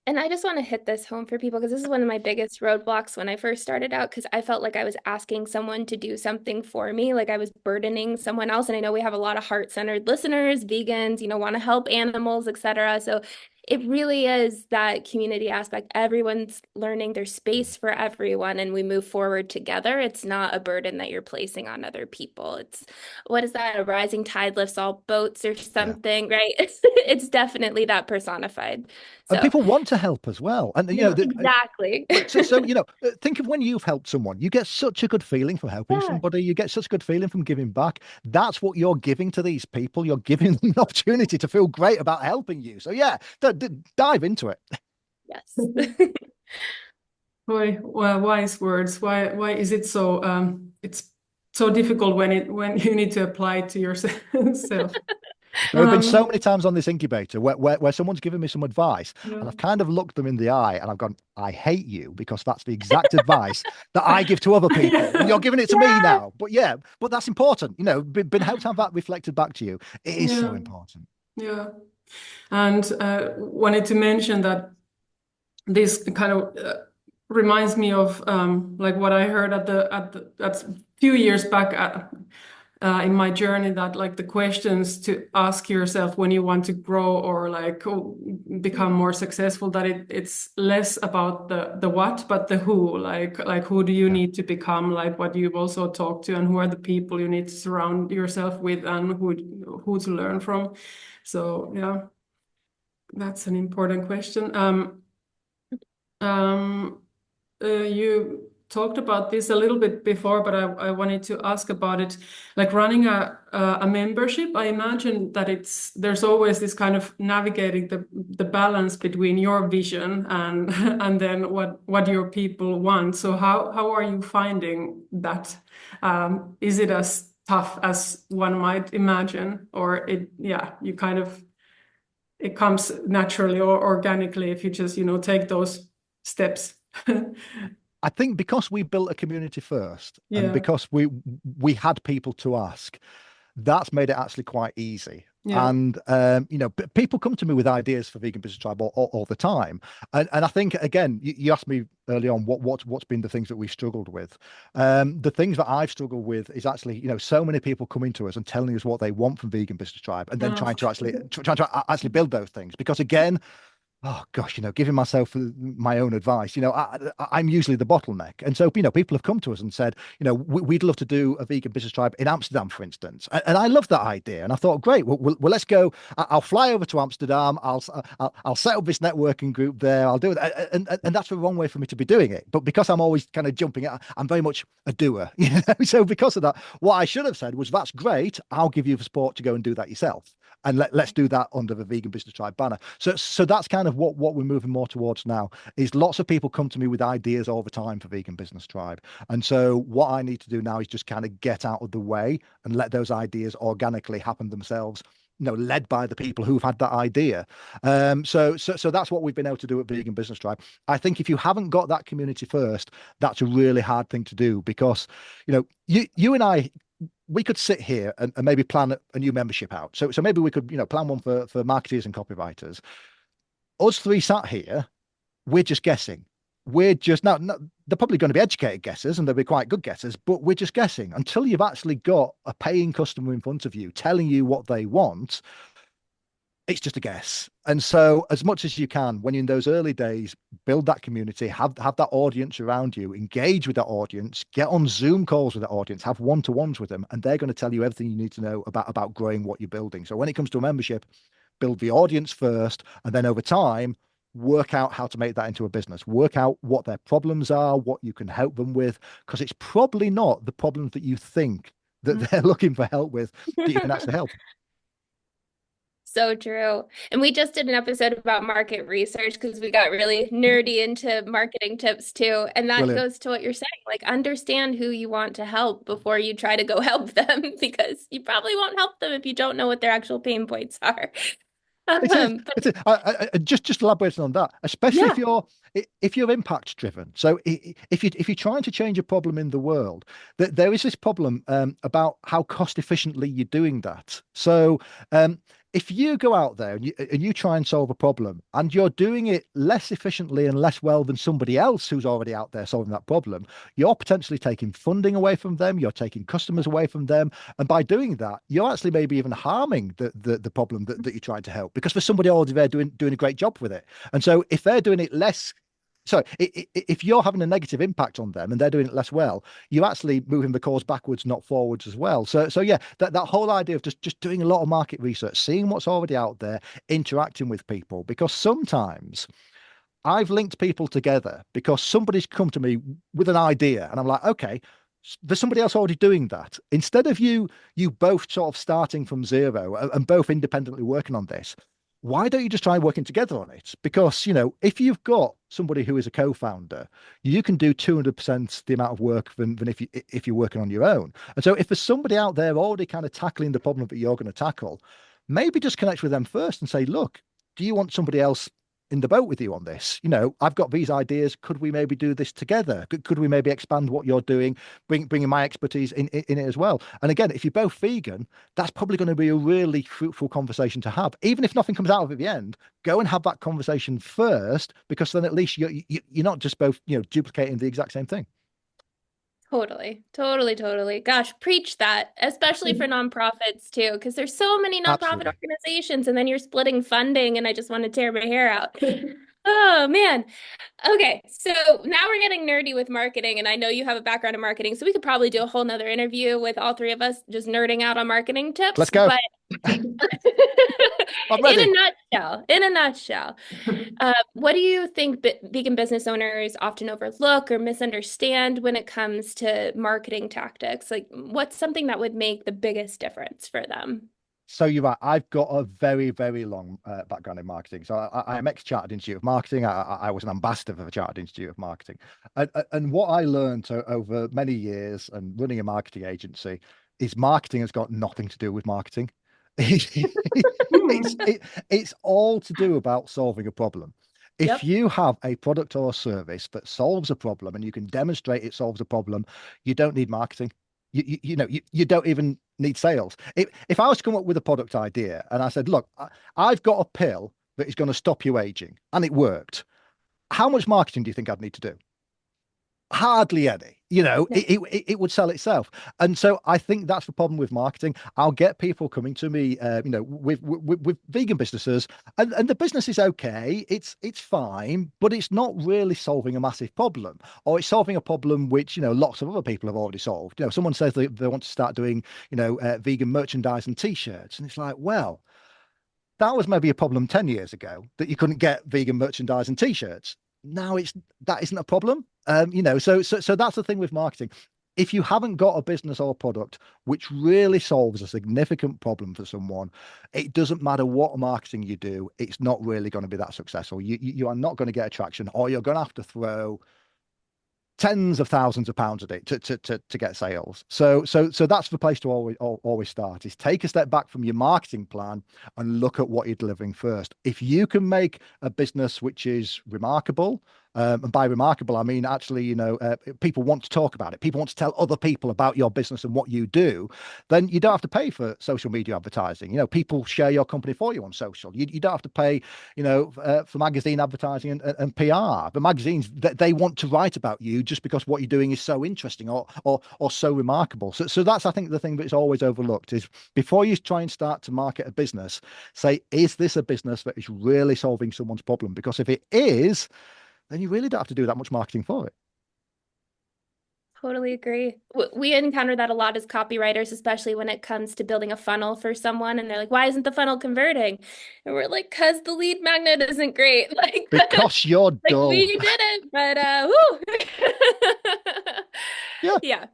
[SPEAKER 3] And I just want to hit this home for people because this is one of my biggest roadblocks when I first started out because I felt like I was asking someone to do something for me, like I was burdening someone else. And I know we have a lot of heart-centered listeners, vegans, want to help animals, etc. So it really is that community aspect. Everyone's learning, there's space for everyone, and we move forward together. It's not a burden that you're placing on other people. It's, what is that? A rising tide lifts all boats or something, right? It's definitely that personified.
[SPEAKER 2] And
[SPEAKER 3] So
[SPEAKER 2] people want to help as well. And
[SPEAKER 3] exactly.
[SPEAKER 2] think of when you've helped someone. You get such a good feeling from helping somebody. You get such a good feeling from giving back. That's what you're giving to these people. You're giving them an opportunity to feel great about helping you. So yeah, dive into it.
[SPEAKER 3] Yes.
[SPEAKER 1] Boy, well, wise words. Why is it so it's so difficult when you need to apply it to yourself?
[SPEAKER 2] There have been so many times on this incubator where someone's given me some advice and I've kind of looked them in the eye and I've gone, I hate you because that's the exact advice that I give to other people. And you're giving it to me now. But that's important. Been helped to have that reflected back to you. It is so important. Yeah.
[SPEAKER 1] And wanted to mention that this kind of reminds me of like what I heard at a few years back in my journey, that like the questions to ask yourself when you want to grow or like become more successful, that it's less about the what but the who, like who do you need to become, like what you've also talked to, and who are the people you need to surround yourself with and who to learn from. So yeah, that's an important question. You talked about this a little bit before, but I wanted to ask about it. Like running a membership, I imagine that there's always this kind of navigating the balance between your vision and and then what your people want. So how are you finding that? Is it as tough as one might imagine, or you kind of it comes naturally or organically if you just take those steps?
[SPEAKER 2] I think because we built a community first, and
[SPEAKER 1] Yeah.
[SPEAKER 2] because we had people to ask, that's made it actually quite easy.
[SPEAKER 1] Yeah.
[SPEAKER 2] And you know, people come to me with ideas for Vegan Business Tribe all the time. And I think, again, you asked me early on what's been the things that we've struggled with. The things that I've struggled with is actually, you know, so many people coming to us and telling us what they want from Vegan Business Tribe, and then
[SPEAKER 1] Oh.
[SPEAKER 2] trying to actually build those things. Because again, oh gosh, you know, giving myself my own advice, you know, I'm usually the bottleneck. And so, you know, people have come to us and said, you know, we'd love to do a Vegan Business Tribe in Amsterdam, for instance. And I love that idea. And I thought, great, well, let's go. I'll fly over to Amsterdam. I'll set up this networking group there. I'll do it. And that's the wrong way for me to be doing it. But because I'm always kind of jumping out, I'm very much a doer, you know. So because of that, what I should have said was, that's great. I'll give you the support to go and do that yourself. And let's do that under the Vegan Business Tribe banner. So that's kind of what we're moving more towards now, is lots of people come to me with ideas all the time for Vegan Business Tribe. And so what I need to do now is just kind of get out of the way and let those ideas organically happen themselves, you know, led by the people who've had that idea. So that's what we've been able to do at Vegan Business Tribe. I think if you haven't got that community first, that's a really hard thing to do, because, you know, you and I, we could sit here and maybe plan a new membership out. So maybe we could, you know, plan one for marketers and copywriters. Us three sat here, we're just guessing. We're just now, they're probably going to be educated guessers, and they'll be quite good guessers, but we're just guessing until you've actually got a paying customer in front of you telling you what they want. It's just a guess. And so as much as you can, when you're in those early days, build that community, have that audience around you, engage with that audience, get on Zoom calls with that audience, have one-to-ones with them, and they're going to tell you everything you need to know about growing what you're building. So when it comes to a membership, build the audience first, and then over time, work out how to make that into a business, work out what their problems are, what you can help them with, because it's probably not the problems that you think that they're looking for help with that you can actually help.
[SPEAKER 3] So true. And we just did an episode about market research because we got really nerdy into marketing tips too. And that
[SPEAKER 2] Brilliant.
[SPEAKER 3] goes to what you're saying, like understand who you want to help before you try to go help them, because you probably won't help them if you don't know what their actual pain points are.
[SPEAKER 2] Just elaborating on that, especially
[SPEAKER 3] Yeah.
[SPEAKER 2] if you're impact driven. So if you're trying to change a problem in the world, that there is this problem about how cost efficiently you're doing that. So if you go out there and you try and solve a problem, and you're doing it less efficiently and less well than somebody else who's already out there solving that problem, you're potentially taking funding away from them, you're taking customers away from them, and by doing that, you're actually maybe even harming the problem that you're trying to help, because there's somebody already there doing a great job with it. And so if they're doing it less, so if you're having a negative impact on them and they're doing it less well, you're actually moving the cause backwards, not forwards as well. So yeah, that whole idea of just doing a lot of market research, seeing what's already out there, interacting with people, because sometimes I've linked people together because somebody's come to me with an idea and I'm like, okay, there's somebody else already doing that. Instead of you both sort of starting from zero and both independently working on this, why don't you just try working together on it? Because, you know, if you've got somebody who is a co-founder, you can do 200% the amount of work than if you're working on your own. And so if there's somebody out there already kind of tackling the problem that you're going to tackle, maybe just connect with them first and say, look, do you want somebody else in the boat with you on this? You know, I've got these ideas. Could we maybe do this together? Could we maybe expand what you're doing, bringing my expertise in it as well? And again, if you're both vegan, that's probably going to be a really fruitful conversation to have. Even if nothing comes out of it at the end, go and have that conversation first, because then at least you're not just both, you know, duplicating the exact same thing.
[SPEAKER 3] Totally. Gosh, preach that, especially for nonprofits too, because there's so many nonprofit
[SPEAKER 2] Absolutely.
[SPEAKER 3] organizations, and then you're splitting funding, and I just want to tear my hair out. Oh man. Okay, so now we're getting nerdy with marketing, and I know you have a background in marketing, so we could probably do a whole nother interview with all three of us just nerding out on marketing tips.
[SPEAKER 2] Let's go.
[SPEAKER 3] But
[SPEAKER 2] I'm ready.
[SPEAKER 3] in a nutshell, what do you think vegan business owners often overlook or misunderstand when it comes to marketing tactics? Like, what's something that would make the biggest difference for them?
[SPEAKER 2] So you're right. I've got a very, very long background in marketing. So I'm ex-Chartered Institute of Marketing. I was an ambassador for the Chartered Institute of Marketing. And what I learned over many years and running a marketing agency is marketing has got nothing to do with marketing. It's all to do about solving a problem. If
[SPEAKER 3] Yep.
[SPEAKER 2] you have a product or a service that solves a problem and you can demonstrate it solves a problem, you don't need marketing. You don't even need sales. If I was to come up with a product idea and I said, look, I've got a pill that is going to stop you aging, and it worked, how much marketing do you think I'd need to do? Hardly any.
[SPEAKER 3] Yeah.
[SPEAKER 2] It would sell itself. And so I think that's the problem with marketing. I'll get people coming to me, with vegan businesses, and the business is okay, it's fine, but it's not really solving a massive problem, or it's solving a problem which lots of other people have already solved. Someone says they want to start doing vegan merchandise and t-shirts, and it's like, well, that was maybe a problem 10 years ago that you couldn't get vegan merchandise and t-shirts. Now that isn't a problem. So that's the thing with marketing. If you haven't got a business or product which really solves a significant problem for someone, it doesn't matter what marketing you do, it's not really going to be that successful. You are not going to get attraction, or you're going to have to throw tens of thousands of pounds at it to get sales. So that's the place to always start, is take a step back from your marketing plan and look at what you're delivering first. If you can make a business which is remarkable, and by remarkable, I mean actually, people want to talk about it. People want to tell other people about your business and what you do. Then you don't have to pay for social media advertising. People share your company for you on social. You don't have to pay, for magazine advertising and PR. The magazines, they want to write about you just because what you're doing is so interesting or so remarkable. So that's, I think, the thing that's always overlooked is, before you try and start to market a business, say, is this a business that is really solving someone's problem? Because if it is, then you really don't have to do that much marketing for it.
[SPEAKER 3] Totally agree. We encounter that a lot as copywriters, especially when it comes to building a funnel for someone, and they're like, "Why isn't the funnel converting?" And we're like, "Cause the lead magnet isn't great." Like,
[SPEAKER 2] Because you're
[SPEAKER 3] like
[SPEAKER 2] dull.
[SPEAKER 3] we did it, but woo.
[SPEAKER 2] Yeah.
[SPEAKER 3] Yeah,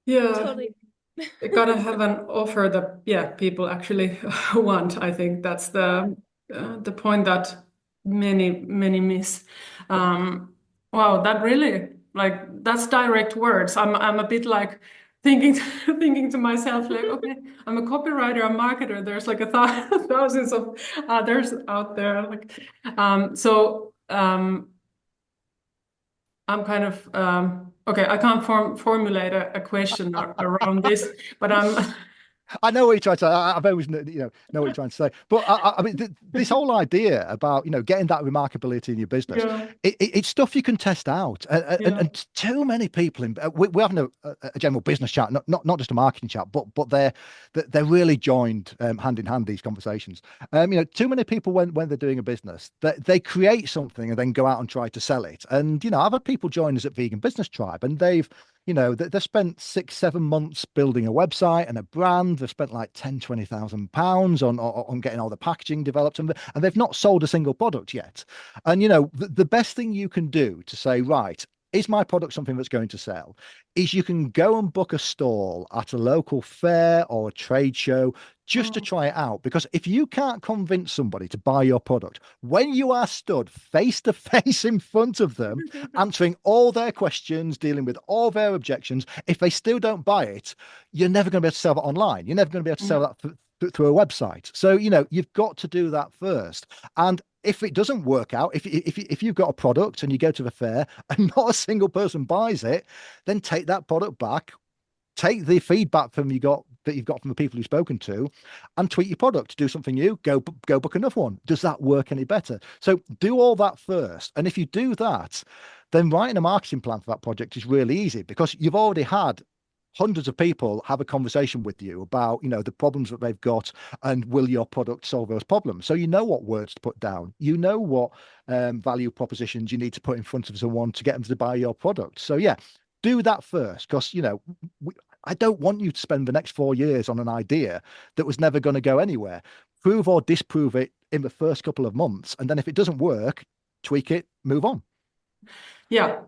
[SPEAKER 1] Yeah.
[SPEAKER 3] totally.
[SPEAKER 1] You gotta have an offer that people actually want. I think that's the point that many miss. Wow, that really, like, that's direct words. I'm a bit like thinking thinking to myself, like, okay, I'm a copywriter, a marketer. There's like thousands of others out there. Like, I'm kind of okay. I can't formulate a question around this, but I'm
[SPEAKER 2] I know what you're trying to say. I've always know what you're trying to say. But I mean, this whole idea about getting that remarkability in your business,
[SPEAKER 1] yeah,
[SPEAKER 2] it's stuff you can test out.
[SPEAKER 1] yeah,
[SPEAKER 2] And too many people we're having a general business chat, not just a marketing chat, but they're really joined hand in hand, these conversations. Too many people, when they're doing a business, they create something and then go out and try to sell it. And I've had people join us at Vegan Business Tribe, and they've spent 6-7 months building a website and a brand. They've spent like 10,000-20,000 pounds on getting all the packaging developed, and they've not sold a single product yet. And the best thing you can do to say, right, is my product something that's going to sell, is you can go and book a stall at a local fair or a trade show just to
[SPEAKER 1] oh,
[SPEAKER 2] try it out. Because if you can't convince somebody to buy your product, when you are stood face to face in front of them, answering all their questions, dealing with all their objections, if they still don't buy it, you're never going to be able to sell that online. You're never going to be able to sell that through a website. So you've got to do that first. And if it doesn't work out, if you've got a product and you go to the fair and not a single person buys it, then take that product back, take the feedback that you've got from the people you've spoken to, and tweak your product, do something new, go book another one. Does that work any better? So do all that first. And if you do that, then writing a marketing plan for that project is really easy, because you've already had hundreds of people have a conversation with you about the problems that they've got, and will your product solve those problems. So what words to put down, what value propositions you need to put in front of someone to get them to buy your product. So do that first, because I don't want you to spend the next 4 years on an idea that was never going to go anywhere. Prove or disprove it in the first couple of months, and then if it doesn't work, tweak it, move on.
[SPEAKER 1] yeah.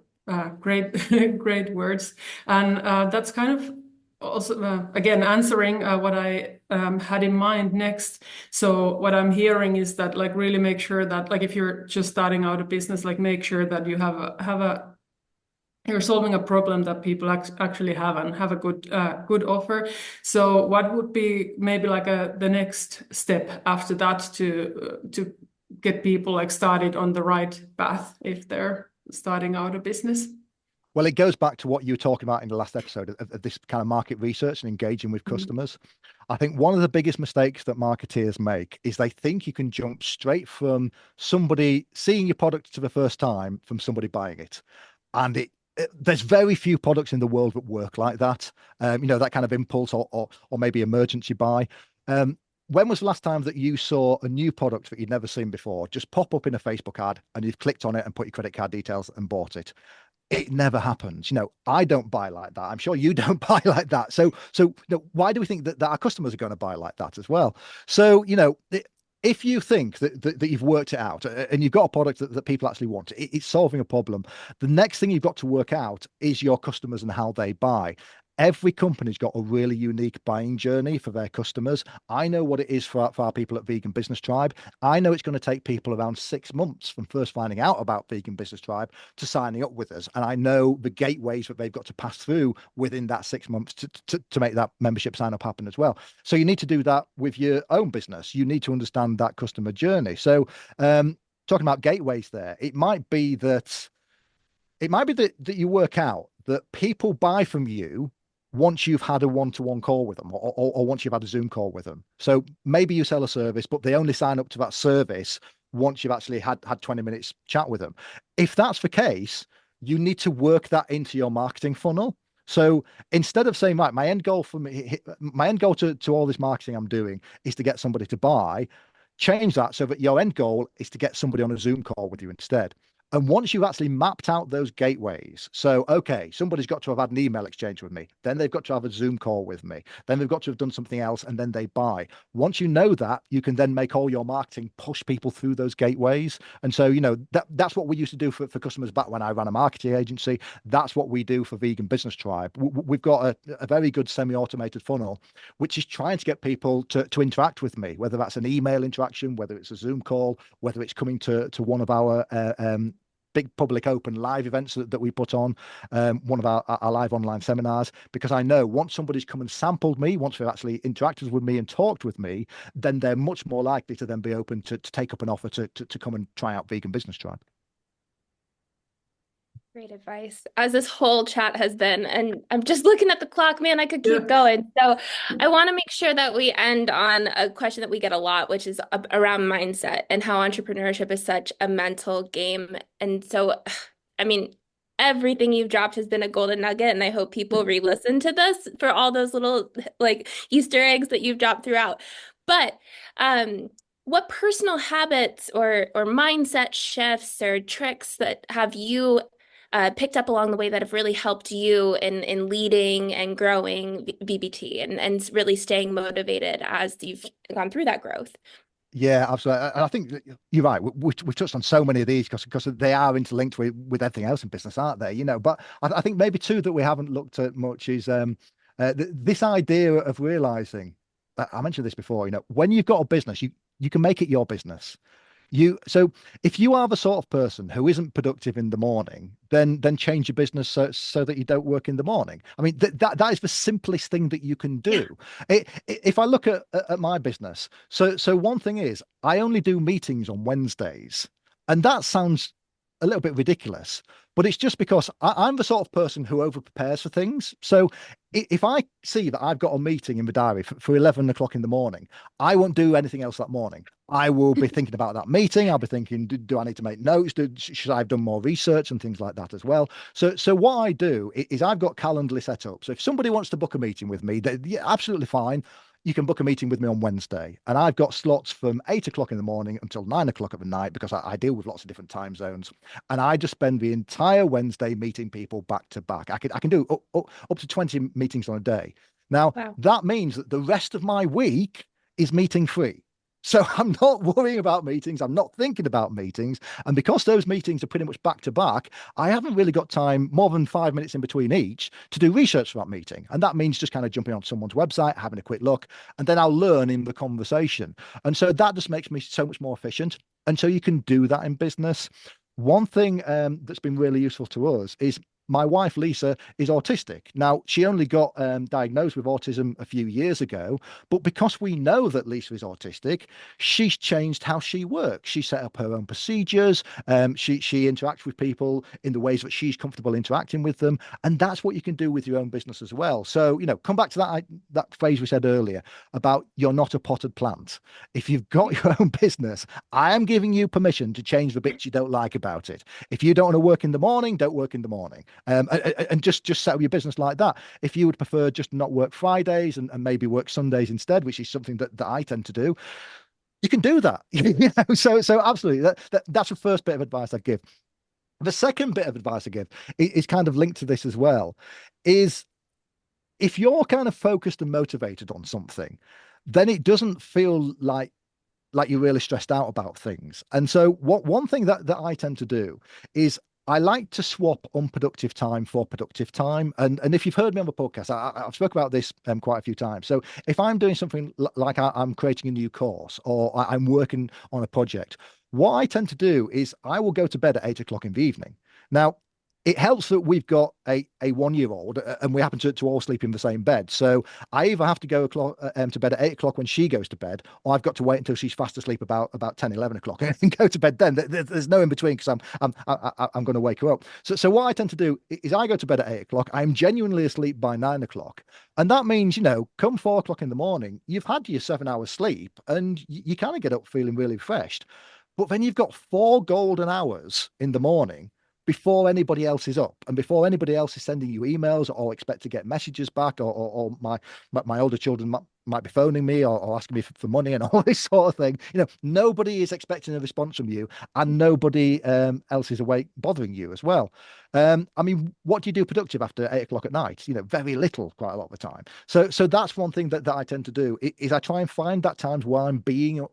[SPEAKER 1] Great, great words, and that's kind of also again answering what I had in mind next. So what I'm hearing is that, like, really make sure that, like, if you're just starting out a business, like, make sure that you you're solving a problem that people actually have, and have a good offer. So what would be maybe like the next step after that to get people like started on the right path if they're starting out a business?
[SPEAKER 2] Well, it goes back to what you were talking about in the last episode of this kind of market research and engaging with customers. I think one of the biggest mistakes that marketeers make is they think you can jump straight from somebody seeing your product for the first time from somebody buying it. And there's very few products in the world that work like that. That kind of impulse or maybe emergency buy. When was the last time that you saw a new product that you'd never seen before just pop up in a Facebook ad and you've clicked on it and put your credit card details and bought it? It never happens. I don't buy like that. I'm sure you don't buy like that. So why do we think that our customers are going to buy like that as well? So, if you think that you've worked it out and you've got a product that people actually want, it's solving a problem. The next thing you've got to work out is your customers and how they buy. Every company's got a really unique buying journey for their customers. I know what it is for our people at Vegan Business Tribe. I know it's going to take people around 6 months from first finding out about Vegan Business Tribe to signing up with us. And I know the gateways that they've got to pass through within that 6 months to make that membership sign up happen as well. So you need to do that with your own business. You need to understand that customer journey. So talking about gateways there, it might be that you work out that people buy from you once you've had a one-to-one call with them or once you've had a Zoom call with them. So maybe you sell a service, but they only sign up to that service once you've actually had 20 minutes chat with them. If that's the case, you need to work that into your marketing funnel. So instead of saying, right, my end goal to all this marketing I'm doing is to get somebody to buy, change that so that your end goal is to get somebody on a Zoom call with you instead. And once you've actually mapped out those gateways, so, okay, somebody's got to have had an email exchange with me, then they've got to have a Zoom call with me, then they've got to have done something else, and then they buy. Once you know that, you can then make all your marketing push people through those gateways. And so, that's what we used to do for customers back when I ran a marketing agency. That's what we do for Vegan Business Tribe. We've got a very good semi-automated funnel, which is trying to get people to interact with me, whether that's an email interaction, whether it's a Zoom call, whether it's coming to one of our big public open live events that we put on, one of our live online seminars, because I know once somebody's come and sampled me, once they've actually interacted with me and talked with me, then they're much more likely to then be open to take up an offer to come and try out Vegan Business Tribe.
[SPEAKER 3] Great advice, as this whole chat has been, and I'm just looking at the clock, man, I could keep going. So I want to make sure that we end on a question that we get a lot, which is around mindset and how entrepreneurship is such a mental game. And so, I mean, everything you've dropped has been a golden nugget, and I hope people re-listen to this for all those little like Easter eggs that you've dropped throughout. But what personal habits or mindset shifts or tricks that have you picked up along the way that have really helped you in leading and growing VBT and really staying motivated as you've gone through that growth?
[SPEAKER 2] Yeah, absolutely. And I think you're right. We've touched on so many of these because they are interlinked with everything else in business, aren't they? But I think maybe two that we haven't looked at much is this idea of realizing, I mentioned this before, when you've got a business, you can make it your business. So if you are the sort of person who isn't productive in the morning, then change your business so that you don't work in the morning. I mean, that is the simplest thing that you can do. If I look at my business, so one thing is I only do meetings on Wednesdays, and that sounds a little bit ridiculous, but it's just because I'm the sort of person who over prepares for things. So if I see that I've got a meeting in the diary for 11 o'clock in the morning, I won't do anything else that morning. I will be thinking about that meeting. I'll be thinking, do I need to make notes? Should I have done more research and things like that as well? So what I do is I've got Calendly set up. So if somebody wants to book a meeting with me, yeah, absolutely fine. You can book a meeting with me on Wednesday. And I've got slots from 8 o'clock in the morning until 9 o'clock at the night because I deal with lots of different time zones. And I just spend the entire Wednesday meeting people back to back. I can do up to 20 meetings on a day. Now, That means that the rest of my week is meeting free. So I'm not worrying about meetings. I'm not thinking about meetings. And because those meetings are pretty much back to back, I haven't really got time, more than 5 minutes in between each, to do research for that meeting. And that means just kind of jumping on someone's website, having a quick look, and then I'll learn in the conversation. And so that just makes me so much more efficient. And so you can do that in business. One thing that's been really useful to us is my wife, Lisa, is autistic. Now, she only got diagnosed with autism a few years ago, but because we know that Lisa is autistic, she's changed how she works. She set up her own procedures. She interacts with people in the ways that she's comfortable interacting with them. And that's what you can do with your own business as well. So, come back to that phrase we said earlier about you're not a potted plant. If you've got your own business, I am giving you permission to change the bits you don't like about it. If you don't want to work in the morning, don't work in the morning. And just set up your business like that. If you would prefer just not work Fridays and maybe work Sundays instead, which is something that I tend to do, you can do that. So absolutely, that's the first bit of advice I give. The second bit of advice I give is kind of linked to this as well, is if you're kind of focused and motivated on something, then it doesn't feel like you're really stressed out about things. And so one thing that I tend to do is I like to swap unproductive time for productive time. And if you've heard me on the podcast, I've spoken about this quite a few times. So if I'm doing something like I'm creating a new course or I'm working on a project, what I tend to do is I will go to bed at 8 o'clock in the evening. Now, it helps that we've got a 1-year-old and we happen to all sleep in the same bed. So I either have to go to bed at 8 o'clock when she goes to bed, or I've got to wait until she's fast asleep about 10, 11 o'clock and go to bed then. There's no in between because I'm going to wake her up. So what I tend to do is I go to bed at 8 o'clock. I'm genuinely asleep by 9 o'clock. And that means, come 4 o'clock in the morning, you've had your 7 hours sleep and you kind of get up feeling really refreshed. But then you've got 4 golden hours in the morning before anybody else is up and before anybody else is sending you emails or expect to get messages back, or my older children might be phoning me or asking me for money and all this sort of thing. Nobody is expecting a response from you, and nobody else is awake bothering you as well. I mean, what do you do productive after 8 o'clock at night? Very little, quite a lot of the time. So that's one thing that I tend to do is I try and find that times where I'm being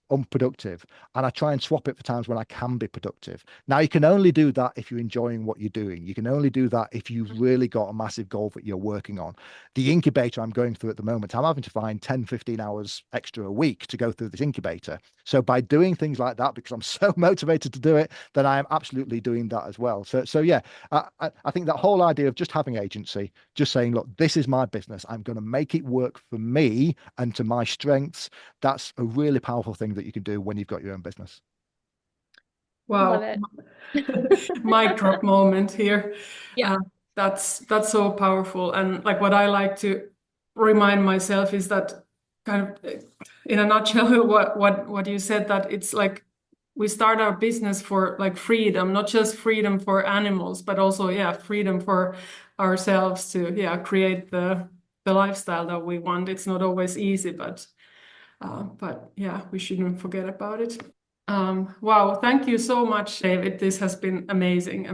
[SPEAKER 2] unproductive, and I try and swap it for times when I can be productive. Now, you can only do that if you're enjoying what you're doing. You can only do that if you've really got a massive goal that you're working on. The incubator I'm going through at the moment, I'm having to find 10, 15 hours extra a week to go through this incubator. So by doing things like that, because I'm so motivated to do it, then I am absolutely doing that as well. So yeah, I think that whole idea of just having agency, just saying, look, this is my business. I'm going to make it work for me and to my strengths. That's a really powerful thing that you can do when you've got your own business.
[SPEAKER 3] Love
[SPEAKER 1] Wow.
[SPEAKER 3] it.
[SPEAKER 1] Mic drop moment here.
[SPEAKER 3] Yeah.
[SPEAKER 1] That's so powerful. And like what I like to remind myself is that kind of in a nutshell, what you said, that it's like we start our business for like freedom, not just freedom for animals, but also, freedom for ourselves to, create the lifestyle that we want. It's not always easy, but yeah, we shouldn't forget about it. Wow, thank you so much, David. This has been amazing.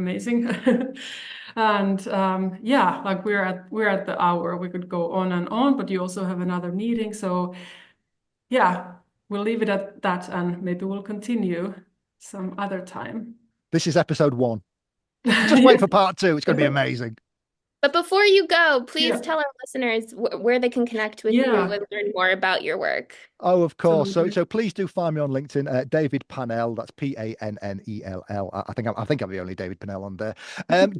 [SPEAKER 1] And like we're at the hour. We could go on and on, but you also have another meeting. So yeah, we'll leave it at that, and maybe we'll continue some other time.
[SPEAKER 2] This is episode 1. Just wait for part 2. It's going to be amazing.
[SPEAKER 3] But before you go, please tell our listeners where they can connect with you and learn more about your work.
[SPEAKER 2] Oh, of course. So please do find me on LinkedIn, David Pannell. That's Pannell. I think I'm the only David Pannell on there.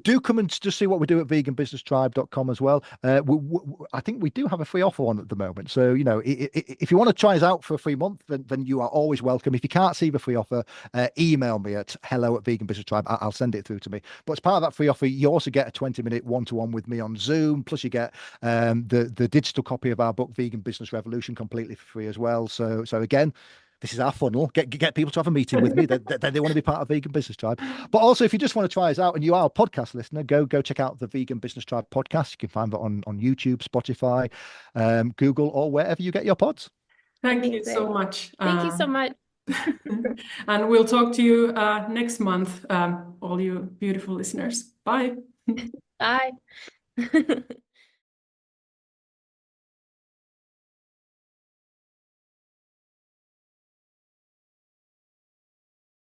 [SPEAKER 2] Do come and just see what we do at veganbusinesstribe.com as well. I think we do have a free offer on at the moment. So, if you want to try us out for a free month, then you are always welcome. If you can't see the free offer, email me at hello@veganbusinesstribe. I'll send it through to me. But as part of that free offer, you also get a 20-minute one-to-one with me on Zoom. Plus, you get the digital copy of our book, Vegan Business Revolution, completely for free as well. So again, this is our funnel. Get people to have a meeting with me. They want to be part of Vegan Business Tribe. But also, if you just want to try us out and you are a podcast listener, go check out the Vegan Business Tribe podcast. You can find that on YouTube, Spotify, Google, or wherever you get your pods.
[SPEAKER 1] Thank you so much.
[SPEAKER 3] Thank you so much.
[SPEAKER 1] And we'll talk to you next month, all you beautiful listeners. Bye.
[SPEAKER 3] Bye.